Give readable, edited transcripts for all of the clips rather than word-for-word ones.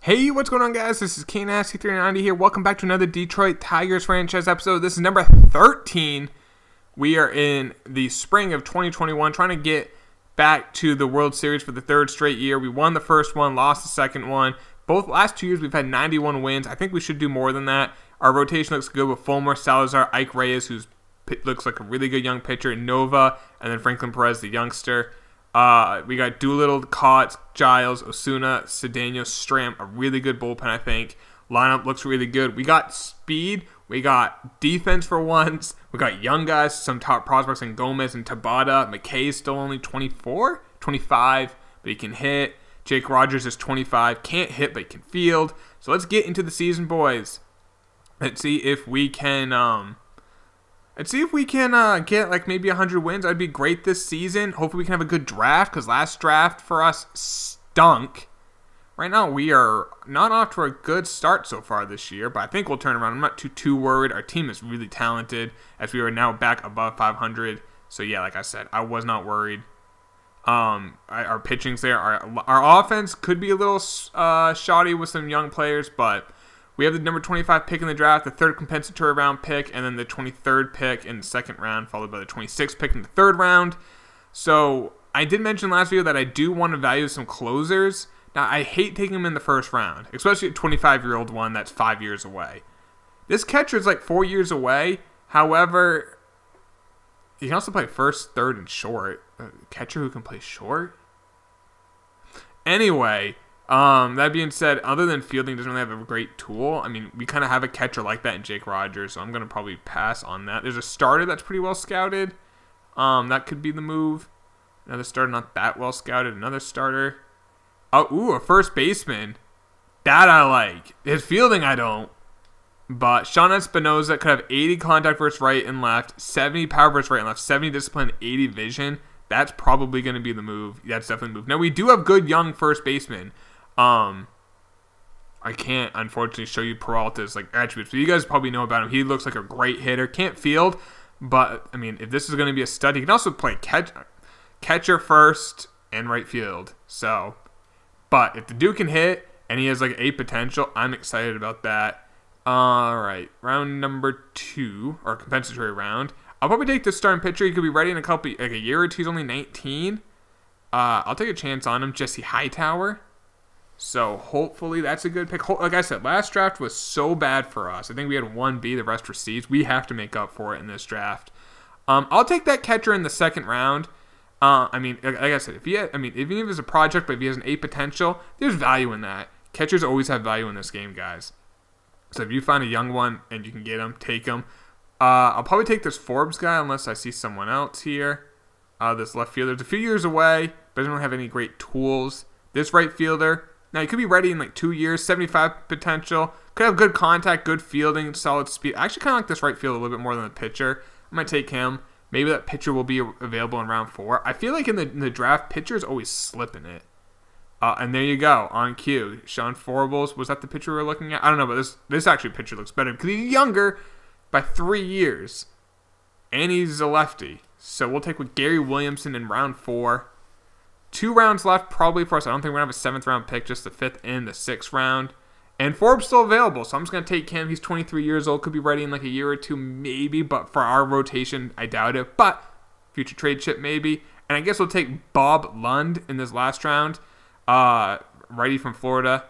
Hey, what's going on, guys? This is KNasty390 here. Welcome back to another Detroit Tigers franchise episode. This is number 13. We are in the spring of 2021, trying to get back to the World Series for the third straight year. We won the first one, lost the second one. Both last 2 years, we've had 91 wins. I think we should do more than that. Our rotation looks good with Fulmer, Salazar, Ike Reyes, who looks like a really good young pitcher, Nova, and then Franklin Perez, the youngster. We got Doolittle, Kotz, Giles, Osuna, Cedeno, Stram, a really good bullpen, I think. Lineup looks really good. We got speed. We got defense for once. We got young guys, some top prospects in Gomez and Tabata. McKay's still only 24, 25, but he can hit. Jake Rogers is 25, can't hit, but he can field. So let's get into the season, boys. Let's see if we can get like maybe 100 wins. That'd be great this season. Hopefully we can have a good draft, because last draft for us stunk. Right now we are not off to a good start so far this year, but I think we'll turn around. I'm not too worried. Our team is really talented, as we are now back above 500. So yeah, like I said, I was not worried. Our pitching's there. Our offense could be a little shoddy with some young players, but we have the number 25 pick in the draft, the third compensatory round pick, and then the 23rd pick in the second round, followed by the 26th pick in the third round. So I did mention last video that I do want to value some closers. Now, I hate taking them in the first round, especially a 25-year-old one that's 5 years away. This catcher is like 4 years away. However, he can also play first, third, and short. A catcher who can play short? Anyway, that being said, other than fielding, doesn't really have a great tool. I mean, we kind of have a catcher like that in Jake Rogers, so I'm going to probably pass on that. There's a starter that's pretty well scouted. That could be the move. Another starter not that well scouted. Another starter. A first baseman. That I like. His fielding, I don't. But Sean Espinoza could have 80 contact versus right and left, 70 power versus right and left, 70 discipline, 80 vision. That's probably going to be the move. That's definitely the move. Now, we do have good young first basemen. I can't, unfortunately, show you Peralta's like attributes, but you guys probably know about him. He looks like a great hitter. Can't field, but, I mean, if this is going to be a stud, he can also play catcher first and right field. So, but if the dude can hit and he has like a potential, I'm excited about that. All right, round number 2, or compensatory round. I'll probably take the starting pitcher. He could be ready in like a year or two. He's only 19. I'll take a chance on him. Jesse Hightower. So hopefully that's a good pick. Like I said, last draft was so bad for us. I think we had 1 B, the rest were C's. We have to make up for it in this draft. I'll take that catcher in the second round. I mean, like I said, even if it's a project, but if he has an A potential, there's value in that. Catchers always have value in this game, guys. So if you find a young one and you can get him, take him. I'll probably take this Forbes guy unless I see someone else here. This left fielder is a few years away, but doesn't really have any great tools. This right fielder, now he could be ready in like 2 years, 75 potential. Could have good contact, good fielding, solid speed. I actually kind of like this right fielder a little bit more than the pitcher. I might take him. Maybe that pitcher will be available in round 4. I feel like in the draft, pitchers always slip in it. And there you go, on cue. Sean Forbles, was that the pitcher we were looking at? I don't know, but this actually pitcher looks better because he's younger by 3 years. And he's a lefty. So we'll take with Gary Williamson in round 4. 2 rounds left probably for us. I don't think we're going to have a 7th round pick, just the 5th and the 6th round. And Forbes still available, so I'm just going to take him. He's 23 years old, could be ready in like a year or two maybe, but for our rotation, I doubt it. But future trade chip maybe. And I guess we'll take Bob Lund in this last round. Righty from Florida.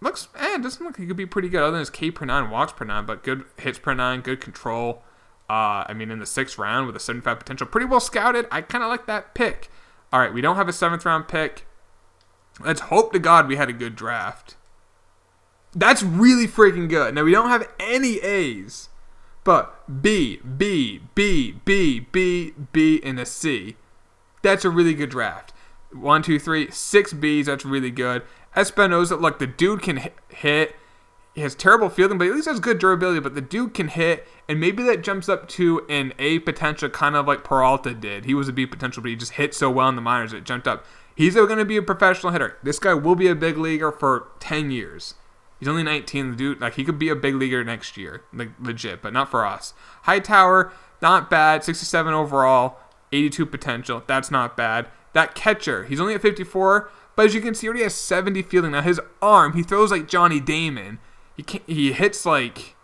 Doesn't look like he could be pretty good other than his K per 9, walks per 9, but good hits per 9, good control. I mean, in the 6th round with a 75 potential, pretty well scouted. I kind of like that pick. All right, we don't have a 7th round pick. Let's hope to God we had a good draft. That's really freaking good. Now, we don't have any A's, but B, B, B, B, B, B, and a C. That's a really good draft. 1, 2, 3, 6 B's. That's really good. Espinoza, look, the dude can hit. He has terrible fielding, but at least has good durability. But the dude can hit, and maybe that jumps up to an A potential, kind of like Peralta did. He was a B potential, but he just hit so well in the minors it jumped up. He's going to be a professional hitter. This guy will be a big leaguer for 10 years. He's only 19. The dude, like, he could be a big leaguer next year, like legit, but not for us. Hightower, not bad. 67 overall, 82 potential. That's not bad. That catcher, he's only at 54, But as you can see, he already has 70 fielding. Now, his arm, he throws like Johnny Damon. He hits like,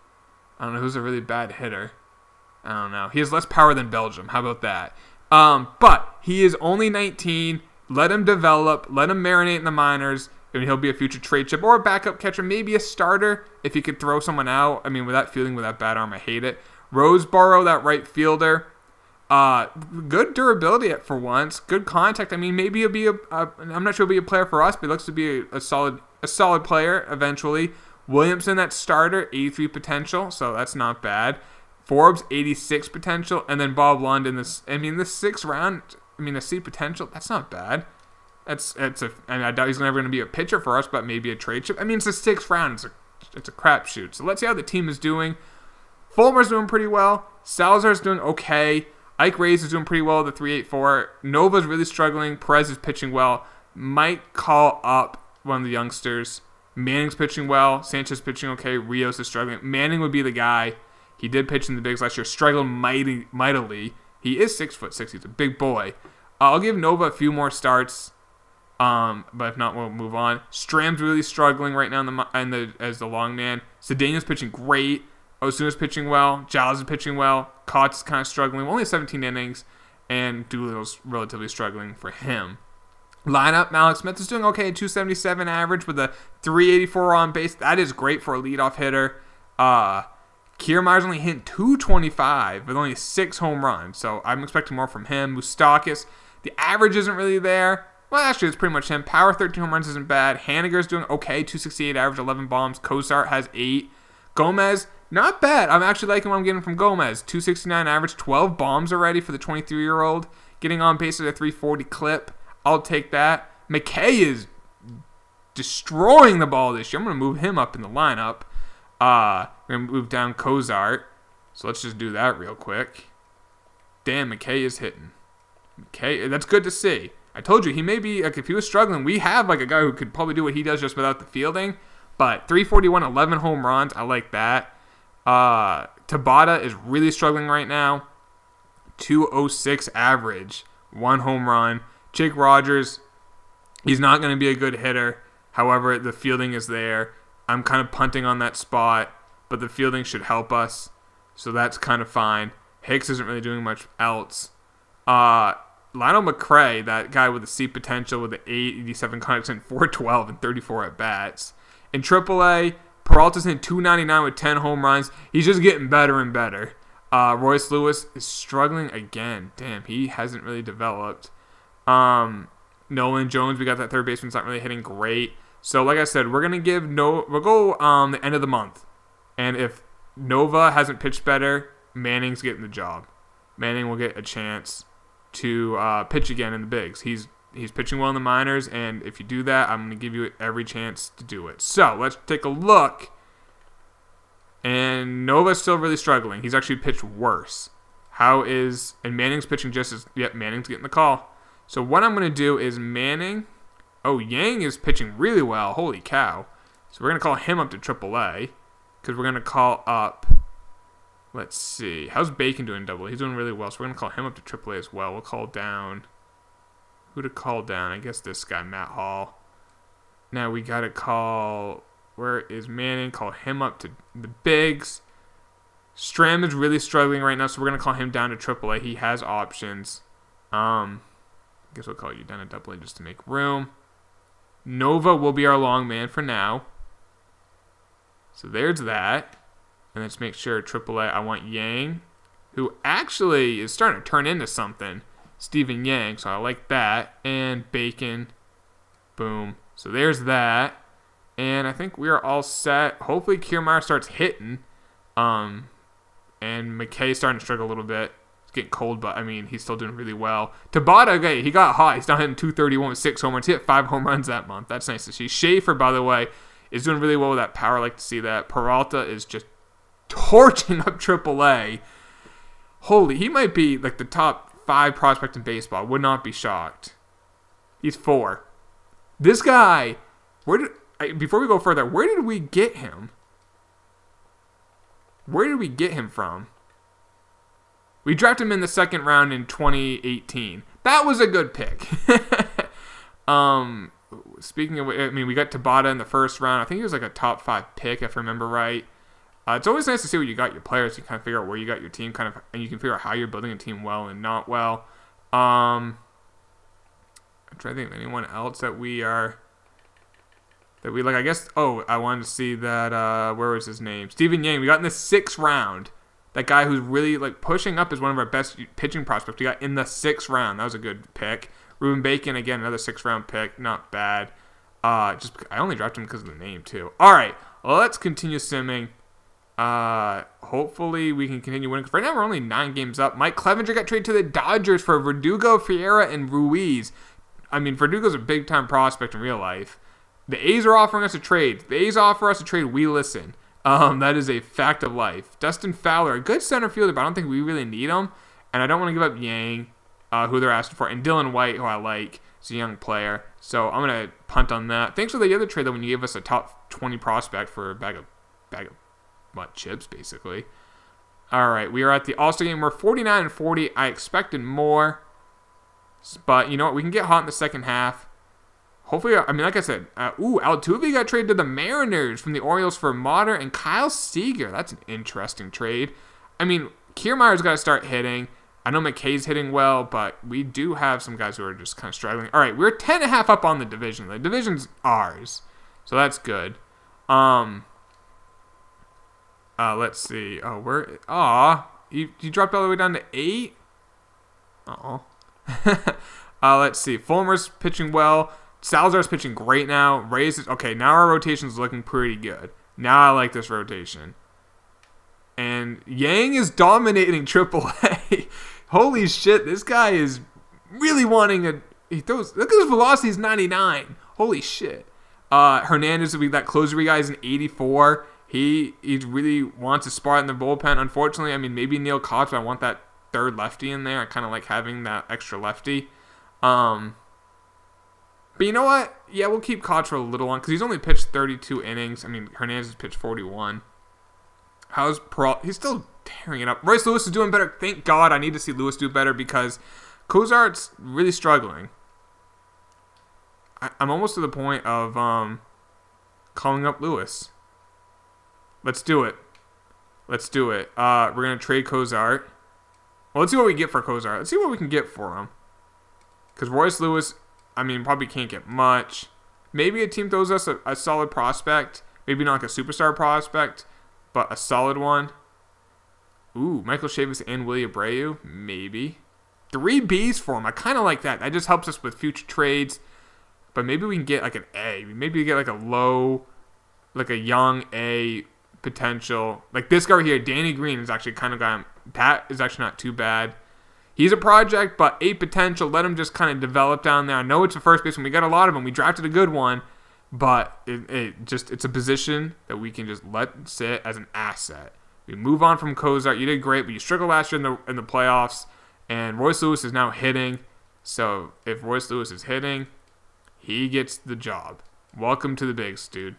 I don't know, who's a really bad hitter. I don't know. He has less power than Belgium. How about that? But he is only 19. Let him develop. Let him marinate in the minors. I mean, he'll be a future trade chip or a backup catcher, maybe a starter if he could throw someone out. I mean, with that fielding, with that bad arm, I hate it. Roseboro, that right fielder. Good durability for once. Good contact. I mean, maybe he'll be I'm not sure he'll be a player for us, but he looks to be a solid player eventually. Williamson, that starter, 83 potential, so that's not bad. Forbes, 86 potential, and then Bob Lund in this. I mean, the 6th round. I mean, a C potential. That's not bad. I doubt he's never going to be a pitcher for us, but maybe a trade chip. I mean, it's the 6th round. It's a crapshoot. So let's see how the team is doing. Fulmer's doing pretty well. Salazar's doing okay. Ike Reyes is doing pretty well at the 3.84. Nova's really struggling. Perez is pitching well. Might call up one of the youngsters. Manning's pitching well. Sanchez pitching okay. Rios is struggling. Manning would be the guy. He did pitch in the bigs last year. Struggled mightily. He is 6'6". He's a big boy. I'll give Nova a few more starts. But if not, we'll move on. Stram's really struggling right now as the long man. Cedeno's pitching great. Osuna's pitching well. Giles is pitching well. Cott's kind of struggling. Only 17 innings. And Doolittle's relatively struggling for him. Lineup, Mallex Smith is doing okay at 277 average with a 384 on base. That is great for a leadoff hitter. Kiermaier's only hitting 225 with only 6 home runs. So I'm expecting more from him. Moustakas, the average isn't really there. Well, actually, it's pretty much him. Power, 13 home runs isn't bad. Haniger's doing okay, 268 average, 11 bombs. Cosart has 8. Gomez, not bad. I'm actually liking what I'm getting from Gomez. 269 average, 12 bombs already for the 23-year-old. Getting on base at a 340 clip. I'll take that. McKay is destroying the ball this year. I'm going to move him up in the lineup. We're going to move down Cosart. So let's just do that real quick. Damn, McKay is hitting. McKay, that's good to see. I told you, he may be, like, if he was struggling, we have, like, a guy who could probably do what he does just without the fielding. But 341, 11 home runs. I like that. Tabata is really struggling right now. 206 average. 1 home run. Jake Rogers, he's not going to be a good hitter. However, the fielding is there. I'm kind of punting on that spot, but the fielding should help us. So that's kind of fine. Hicks isn't really doing much else. Lionel McRae, that guy with the C potential with the 887 contacts and 412 and 34 at bats. In AAA, Peralta's in 299 with 10 home runs. He's just getting better and better. Royce Lewis is struggling again. Damn, he hasn't really developed. Nolan Jones, we got that third baseman's not really hitting great. So like I said, we're gonna we'll go the end of the month, and if Nova hasn't pitched better, Manning's getting the job. Manning will get a chance to pitch again in the bigs. He's pitching well in the minors, and if you do that, I'm going to give you every chance to do it. So let's take a look. And Nova's still really struggling. He's actually pitched worse. And Manning's pitching just as, yep, Manning's getting the call. So what I'm going to do is Manning. Oh, Yang is pitching really well. Holy cow. So we're going to call him up to AAA because we're going to call up. Let's see. How's Bacon doing double? He's doing really well, so we're going to call him up to AAA as well. We'll call down. Who to call down? I guess this guy, Matt Hall. Now we got to call. Where is Manning? Call him up to the bigs. Stram is really struggling right now, so we're going to call him down to AAA. He has options. I guess we'll call you down to AA just to make room. Nova will be our long man for now. So there's that. And let's make sure AAA, I want Yang, who actually is starting to turn into something. Stephen Yang, so I like that. And Bacon. Boom. So there's that. And I think we are all set. Hopefully Kiermaier starts hitting. And McKay's starting to struggle a little bit. It's getting cold, but I mean, he's still doing really well. Tabata, okay, he got hot. He's now hitting 231 with 6 home runs. He hit 5 home runs that month. That's nice to see. Schaefer, by the way, is doing really well with that power. I like to see that. Peralta is just torching up AAA. Holy, he might be like the top 5 prospect in baseball. Would not be shocked. He's 4. This guy, before we go further, where did we get him? Where did we get him from? We drafted him in the 2nd round in 2018. That was a good pick. speaking of, I mean, we got Tabata in the first round. I think he was like a top 5 pick, if I remember right. It's always nice to see where you got your players. You kind of figure out where you got your team, and you can figure out how you're building a team well and not well. I'm trying to think of anyone else that we like. I guess. Oh, I wanted to see that. Where was his name? Stephen Yang. We got in the 6th round. That guy who's really like pushing up is one of our best pitching prospects. We got in the 6th round. That was a good pick. Ruben Bacon, again, another 6th round pick. Not bad. I only drafted him because of the name too. All right, well, let's continue simming. Hopefully we can continue winning. Right now we're only 9 games up. Mike Clevenger got traded to the Dodgers for Verdugo, Fiera, and Ruiz. I mean, Verdugo's a big time prospect in real life. The A's are offering us a trade. If the A's offer us a trade, we listen. That is a fact of life. Dustin Fowler, a good center fielder, but I don't think we really need him. And I don't want to give up Yang, who they're asking for, and Dylan White, who I like. He's a young player. So I'm going to punt on that. Thanks for the other trade, though, when you gave us a top 20 prospect for a bag of what, chips, basically. All right, we are at the All-Star game. We're 49-40. I expected more. But you know what? We can get hot in the second half. Hopefully, I mean, like I said, Altuve got traded to the Mariners from the Orioles for Motter and Kyle Seager. That's an interesting trade. I mean, Kiermaier's got to start hitting. I know McKay's hitting well, but we do have some guys who are just kind of struggling. All right, we're 10.5 up on the division. The division's ours, so that's good. Let's see. You dropped all the way down to 8? Let's see. Fulmer's pitching well. Salazar's pitching great now. Reyes is okay. Now our rotation's looking pretty good. Now I like this rotation. And Yang is dominating AAA. Holy shit, this guy is really wanting he throws. Look at his velocity, is 99. Holy shit. Hernandez, that closer guy, is an 84. He really wants a spot in the bullpen. Unfortunately, I mean, maybe Neil Cox, but I want that third lefty in there. I kind of like having that extra lefty. But you know what? Yeah, we'll keep Koch for a little long because he's only pitched 32 innings. I mean, Hernandez has pitched 41. How's Peralta? He's still tearing it up. Royce Lewis is doing better. Thank God. I need to see Lewis do better because Cozart's really struggling. I'm almost to the point of calling up Lewis. Let's do it. Let's do it. We're going to trade Cozart. Well, let's see what we get for Cozart. Let's see what we can get for him. Because Royce Lewis, I mean, probably can't get much. Maybe a team throws us a solid prospect. Maybe not like a superstar prospect, but a solid one. Ooh, Michael Chavis and Willie Abreu. Maybe. 3 Bs for him. I kind of like that. That just helps us with future trades. But maybe we can get like an A. Maybe we get like a low, like a young A potential. Like this guy right here, Danny Green, is actually kind of guy. That is actually not too bad. He's a project, but A potential. Let him just kind of develop down there. I know it's a first baseman. We got a lot of them. We drafted a good one. But it's a position that we can just let sit as an asset. We move on from Cozart. You did great, but you struggled last year in the playoffs. And Royce Lewis is now hitting. So if Royce Lewis is hitting, he gets the job. Welcome to the bigs, dude.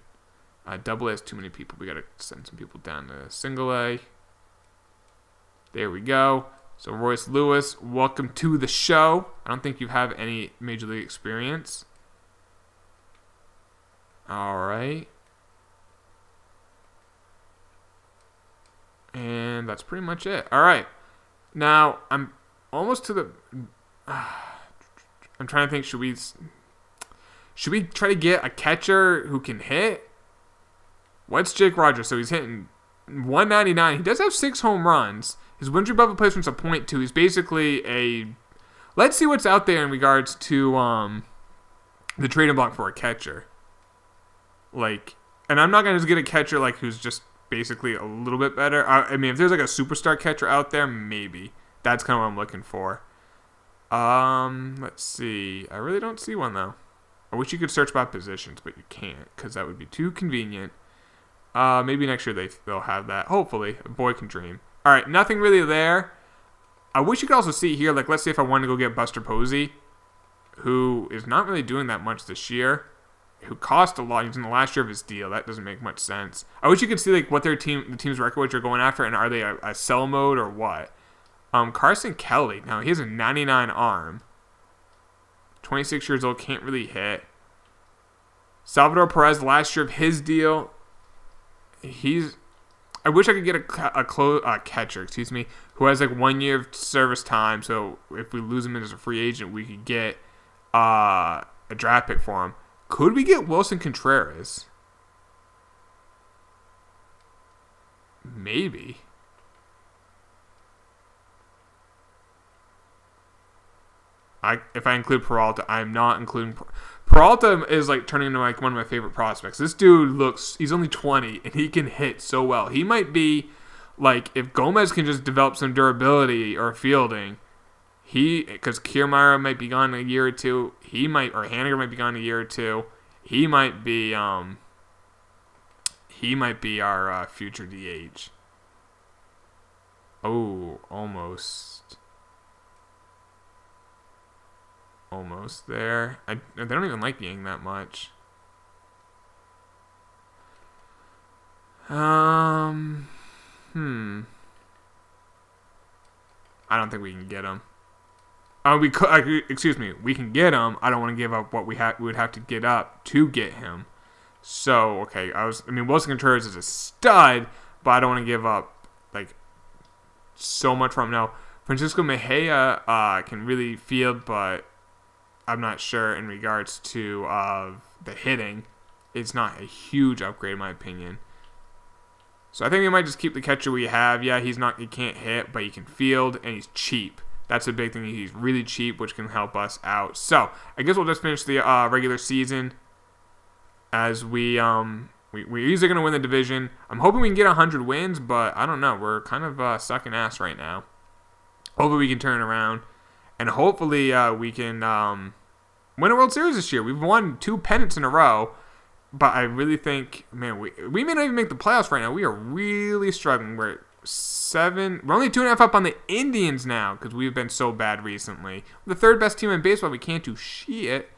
Double A has too many people. We got to send some people down to single A. There we go. So Royce Lewis, welcome to the show. I don't think you have any Major League experience. All right. And that's pretty much it. All right. Now, I'm almost to the... I'm trying to think, should we try to get a catcher who can hit? What's Jake Rogers? So he's hitting 199. He does have 6 home runs. His wins above replacement's a .2. He's basically a... Let's see what's out there in regards to the trading block for a catcher. Like, and I'm not going to just get a catcher like who's just basically a little bit better. I mean, if there's like a superstar catcher out there, maybe. That's kind of what I'm looking for. Let's see. I really don't see one, though. I wish you could search by positions, but you can't because that would be too convenient. Maybe next year they'll have that. Hopefully. A boy can dream. All right, nothing really there. I wish you could also see here, like, let's say if I wanted to go get Buster Posey, who is not really doing that much this year, who cost a lot. He's in the last year of his deal. That doesn't make much sense. I wish you could see like what the team's record which are going after, and are they a sell mode or what? Carson Kelly. Now he has a 99 arm. 26 years old, can't really hit. Salvador Perez, last year of his deal, I wish I could get a catcher, who has like 1 year of service time. So if we lose him as a free agent, we could get a draft pick for him. Could we get Wilson Contreras? Maybe. If I include Peralta, I'm not including Peralta. Is like turning into like one of my favorite prospects. This dude he's only 20 and he can hit so well. He might be like, if Gomez can just develop some durability or fielding, because Kiermaier might be gone in a year or two. Or Haniger might be gone in a year or two. He might be our future DH. Oh, almost there. They don't even like Yang that much. I don't think we can get him. We can get him. I don't want to give up what we would have to get up to get him. So, okay, Wilson Contreras is a stud, but I don't want to give up like so much from him. Now, Francisco Mejia can really field, but I'm not sure in regards to the hitting. It's not a huge upgrade in my opinion. So I think we might just keep the catcher we have. Yeah, he can't hit, but he can field, and he's cheap. That's a big thing. He's really cheap, which can help us out. So I guess we'll just finish the regular season as we're easily going to win the division. I'm hoping we can get 100 wins, but I don't know. We're kind of sucking ass right now. Hopefully we can turn around, and hopefully we can win a World Series this year. We've won 2 pennants in a row, but I really think, man, we may not even make the playoffs right now. We are really struggling. We're only 2.5 up on the Indians now because we've been so bad recently. We're the 3rd best team in baseball. We can't do shit.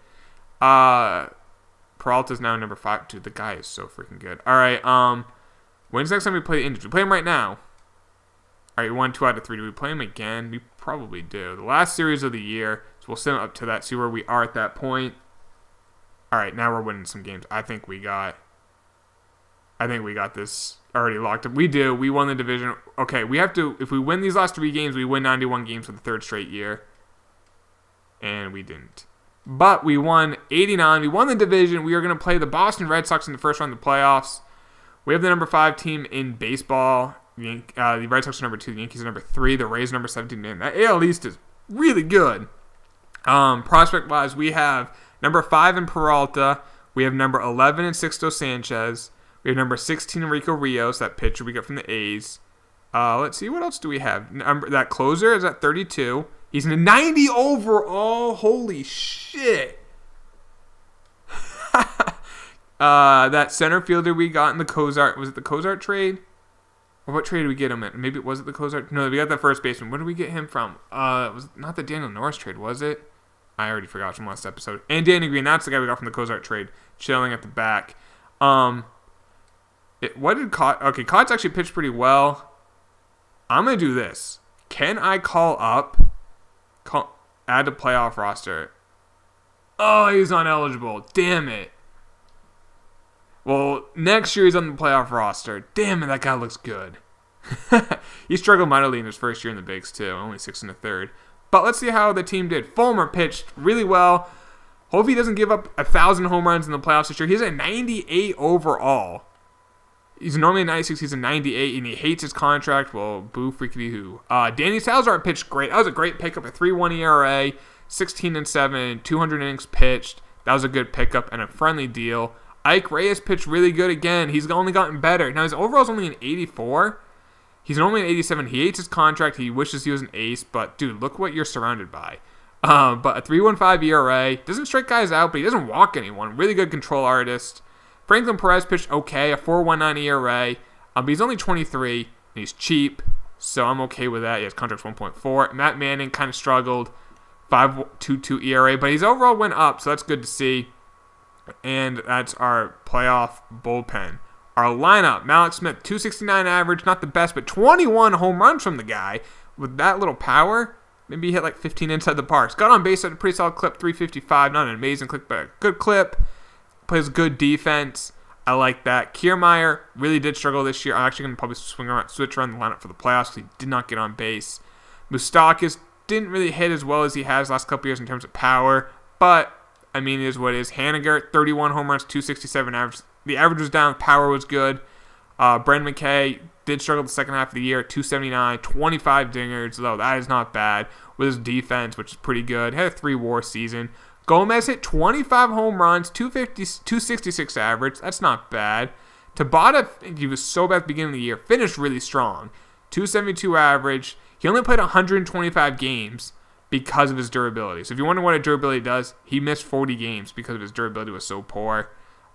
Peralta's now number 5. Dude, the guy is so freaking good. All right, when's the next time we play the Indians? We play him right now. All right, we won 2 out of 3. Do we play him again? We probably do. The last series of the year, so we'll send him up to that, see where we are at that point. All right, now we're winning some games. I think we got this already locked up. We do. We won the division. Okay, we have to. If we win these last 3 games, we win 91 games for the 3rd straight year. And we didn't. But we won 89. We won the division. We are going to play the Boston Red Sox in the first round of the playoffs. We have the number 5 team in baseball. The Red Sox are number 2. The Yankees are number 3. The Rays are number 17. Man, that AL East is really good. Prospect-wise, we have number 5 in Peralta. We have number 11 in Sixto Sanchez. We have number 16 in Rico Rios, that pitcher we got from the A's. Let's see, what else do we have? That closer is at 32. He's in a 90 overall. Holy shit. That center fielder we got in the Cozart. Was it the Cozart trade? Or what trade did we get him in? Maybe it was the Cozart. No, we got that first baseman. Where did we get him from? It was not the Daniel Norris trade, was it? I already forgot from last episode. And Danny Green, that's the guy we got from the Cozart trade. Chilling at the back. Cott's actually pitched pretty well. I'm going to do this. Can I add to playoff roster? Oh, he's ineligible. Damn it. Well, next year he's on the playoff roster. Damn it, that guy looks good. He struggled mightily in his first year in the bigs, too. Only 6 1/3. But let's see how the team did. Fulmer pitched really well. Hope he doesn't give up 1,000 home runs in the playoffs this year. He's a 98 overall. He's normally a 96. He's a 98, and he hates his contract. Well, boo freakity hoo. Danny Salazar pitched great. That was a great pickup. A 3.1 ERA, 16-7, 200 innings pitched. That was a good pickup and a friendly deal. Ike Reyes pitched really good again. He's only gotten better. Now, his overall is only an 84. He's normally an 87. He hates his contract. He wishes he was an ace. But, dude, look what you're surrounded by. But a 3.15 ERA. Doesn't strike guys out, but he doesn't walk anyone. Really good control artist. Franklin Perez pitched okay, a 4.19 ERA. But he's only 23, and he's cheap. So I'm okay with that. He has contract's 1.4. Matt Manning kind of struggled. 5.22 ERA. But his overall went up, so that's good to see. And that's our playoff bullpen. Our lineup, Malik Smith, 269 average, not the best, but 21 home runs from the guy. With that little power, maybe he hit like 15 inside the park. Got on base at a pretty solid clip, 355. Not an amazing clip, but a good clip. plays good defense. I like that. Kiermaier really did struggle this year. I'm actually going to probably switch around the lineup for the playoffs because he did not get on base. Moustakas didn't really hit as well as he has last couple years in terms of power, but I mean, it is what it is. Haniger, 31 home runs, 267 average. The average was down, power was good. Brendan McKay did struggle the second half of the year, 279, 25 dingers, though that is not bad, with his defense, which is pretty good. Had a 3-WAR season. Gomez hit 25 home runs, 266 average. That's not bad. Tabata, he was so bad at the beginning of the year, finished really strong. 272 average. He only played 125 games because of his durability. So if you wonder what a durability does, he missed 40 games because his durability was so poor.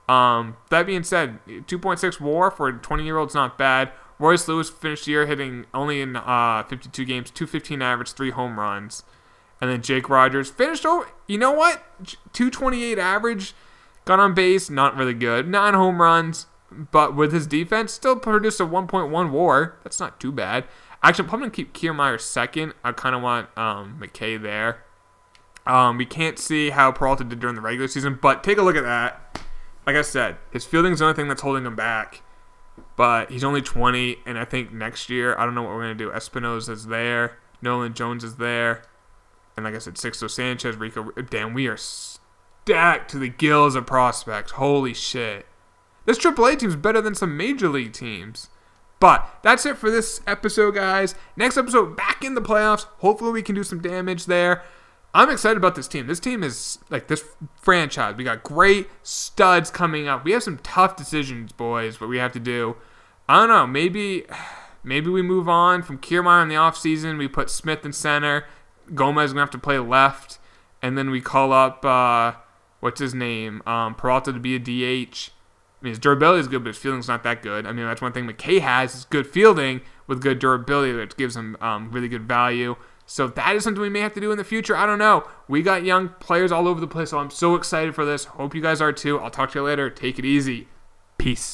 That being said, 2.6 WAR for a 20-year-old is not bad. Royce Lewis finished the year hitting only in 52 games, 215 average, 3 home runs. And then Jake Rogers finished over, you know what? 228 average, got on base, not really good. 9 home runs, but with his defense, still produced a 1.1 WAR. That's not too bad. Actually, I'm probably going to keep Kiermaier second. I kind of want McKay there. We can't see how Peralta did during the regular season, but take a look at that. Like I said, his fielding is the only thing that's holding him back. But he's only 20, and I think next year, I don't know what we're going to do. Espinosa is there. Nolan Jones is there. And like I said, Sixto Sanchez, Rico. Damn, we are stacked to the gills of prospects. Holy shit. This AAA team's better than some major league teams. But that's it for this episode, guys. Next episode, back in the playoffs. Hopefully we can do some damage there. I'm excited about this team. This team is like this franchise. We got great studs coming up. We have some tough decisions, boys, what we have to do. I don't know. Maybe we move on from Kiermaier in the offseason. We put Smith in center. Gomez is going to have to play left. And then we call up, what's his name? Peralta to be a DH. I mean, his durability is good, but his fielding's not that good. I mean, that's one thing McKay has is good fielding with good durability, which gives him really good value. So that is something we may have to do in the future. I don't know. We got young players all over the place, so I'm so excited for this. Hope you guys are too. I'll talk to you later. Take it easy. Peace.